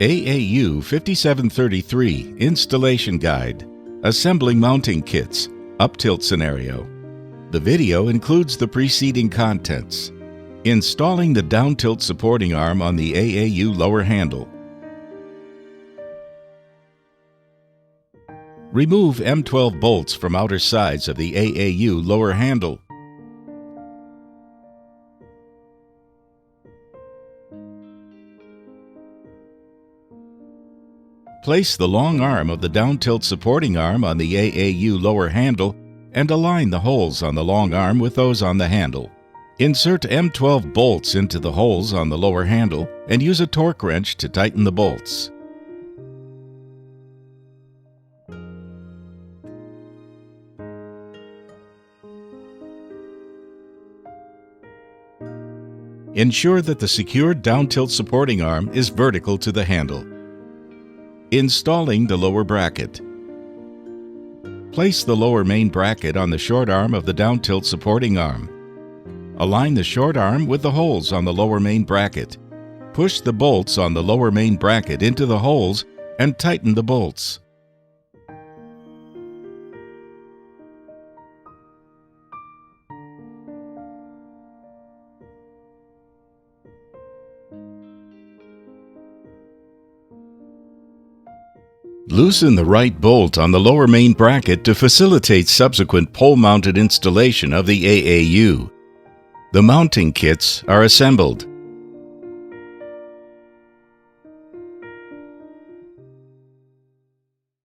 AAU 5733 Installation Guide, Assembling Mounting Kits, Uptilt Scenario. The video includes the preceding contents. Installing the down tilt supporting arm on the AAU lower handle. Remove M12 bolts from outer sides of the AAU lower handle. Place the long arm of the down tilt supporting arm on the AAU lower handle and align the holes on the long arm with those on the handle. Insert M12 bolts into the holes on the lower handle and use a torque wrench to tighten the bolts. Ensure that the secured down tilt supporting arm is vertical to the handle. Installing the lower bracket. Place the lower main bracket on the short arm of the down tilt supporting arm. Align the short arm with the holes on the lower main bracket. Push the bolts on the lower main bracket into the holes and tighten the bolts. Loosen the right bolt on the lower main bracket to facilitate subsequent pole-mounted installation of the AAU. The mounting kits are assembled.